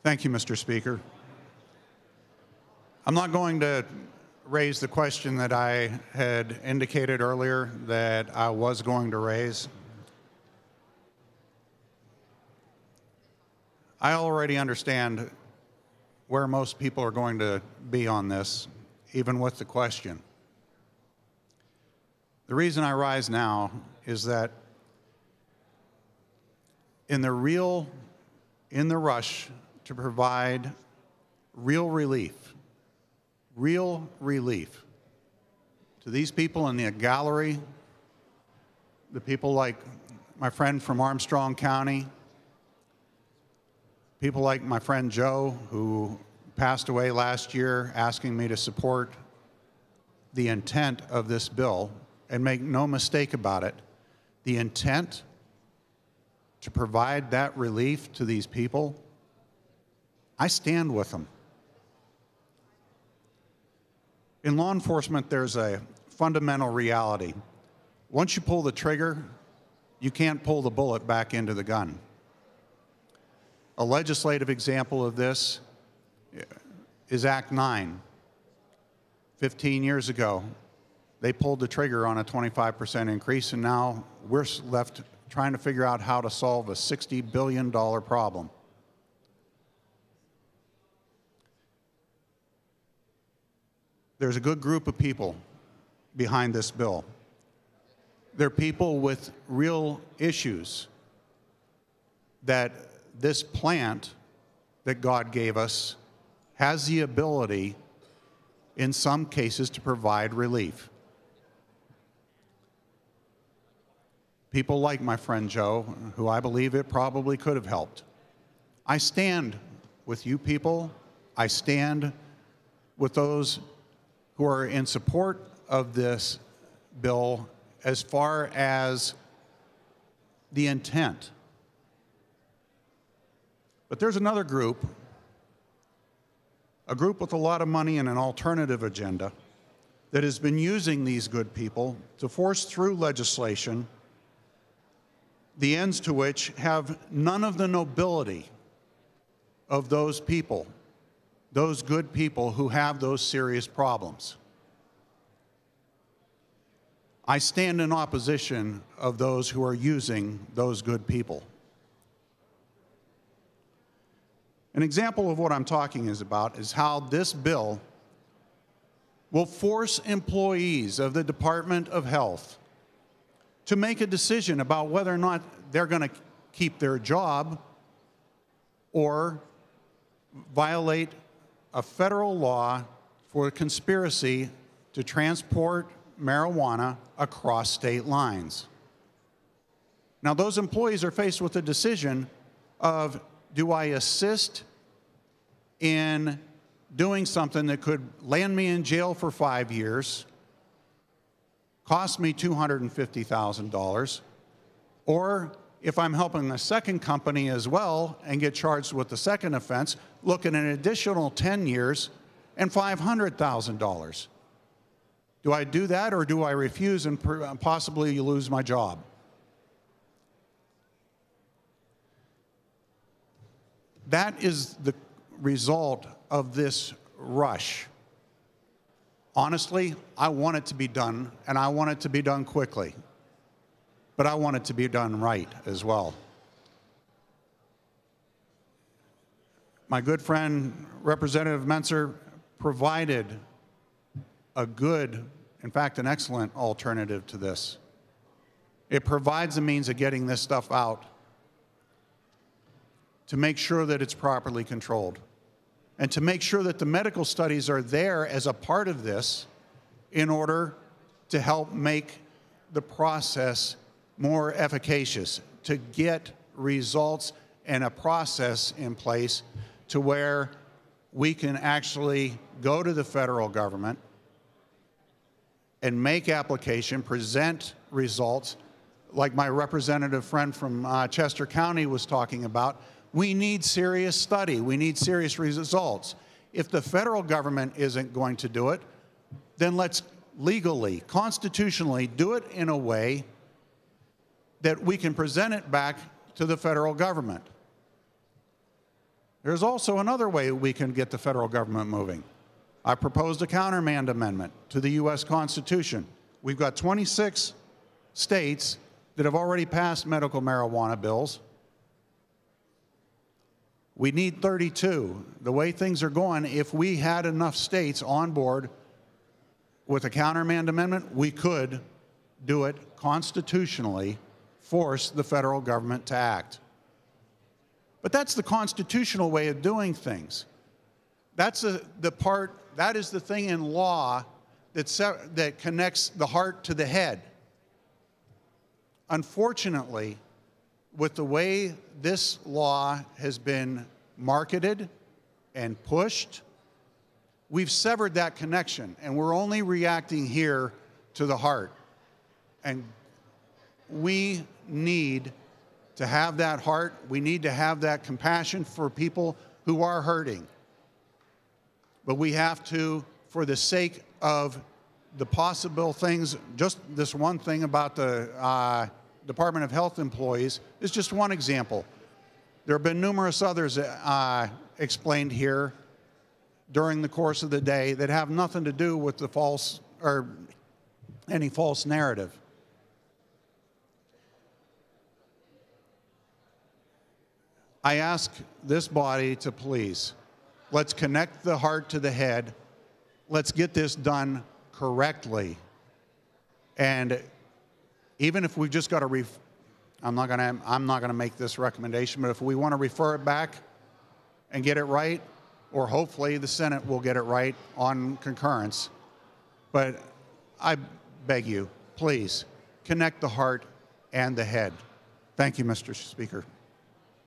Thank you, Mr. Speaker. I'm not going to raise the question that I had indicated earlier that I was going to raise. I already understand where most people are going to be on this, even with the question. The reason I rise now is that in the rush to provide real relief to these people in the gallery, the people like my friend from Armstrong County, people like my friend Joe, who passed away last year, asking me to support the intent of this bill, and make no mistake about it, the intent to provide that relief to these people, I stand with them. In law enforcement, there's a fundamental reality. Once you pull the trigger, you can't pull the bullet back into the gun. A legislative example of this is Act 9. 15 years ago, they pulled the trigger on a 25% increase, and now we're left trying to figure out how to solve a $60 billion problem. There's a good group of people behind this bill. They're people with real issues that this plant that God gave us has the ability, in some cases, to provide relief. People like my friend Joe, who I believe it probably could have helped. I stand with you people. I stand with those who are in support of this bill as far as the intent. But there's another group, a group with a lot of money and an alternative agenda, that has been using these good people to force through legislation, the ends to which have none of the nobility of those people, those good people who have those serious problems. I stand in opposition of those who are using those good people. An example of what I'm talking about is how this bill will force employees of the Department of Health to make a decision about whether or not they're going to keep their job or violate a federal law for a conspiracy to transport marijuana across state lines. Now, those employees are faced with a decision of, do I assist in doing something that could land me in jail for 5 years, cost me $250,000, or if I'm helping a second company as well and get charged with the second offense, look at an additional 10 years and $500,000. Do I do that, or do I refuse and possibly lose my job? That is the result of this rush. Honestly, I want it to be done, and I want it to be done quickly. But I want it to be done right as well. My good friend, Representative Menser, provided a good, in fact, an excellent alternative to this. It provides a means of getting this stuff out to make sure that it's properly controlled, and to make sure that the medical studies are there as a part of this in order to help make the process more efficacious, to get results and a process in place to where we can actually go to the federal government and make application, present results, like my representative friend from Chester County was talking about. We need serious study. We need serious results. If the federal government isn't going to do it, then let's legally, constitutionally do it in a way that we can present it back to the federal government. There's also another way we can get the federal government moving. I proposed a countermand amendment to the U.S. Constitution. We've got 26 states that have already passed medical marijuana bills. We need 32. The way things are going, if we had enough states on board with a countermand amendment, we could do it constitutionally, force the federal government to act. But that's the constitutional way of doing things. That is the thing in law that connects the heart to the head. Unfortunately, with the way this law has been marketed and pushed, we've severed that connection, and we're only reacting here to the heart. And we need to have that heart. We need to have that compassion for people who are hurting. But we have to, for the sake of the possible things, just this one thing about the Department of Health employees is just one example. There have been numerous others explained here during the course of the day that have nothing to do with the false or any false narrative. I ask this body to please, let's connect the heart to the head. Let's get this done correctly. And even if we've just got to, I'm not gonna make this recommendation, but if we want to refer it back and get it right, or hopefully the Senate will get it right on concurrence. But I beg you, please, connect the heart and the head. Thank you, Mr. Speaker.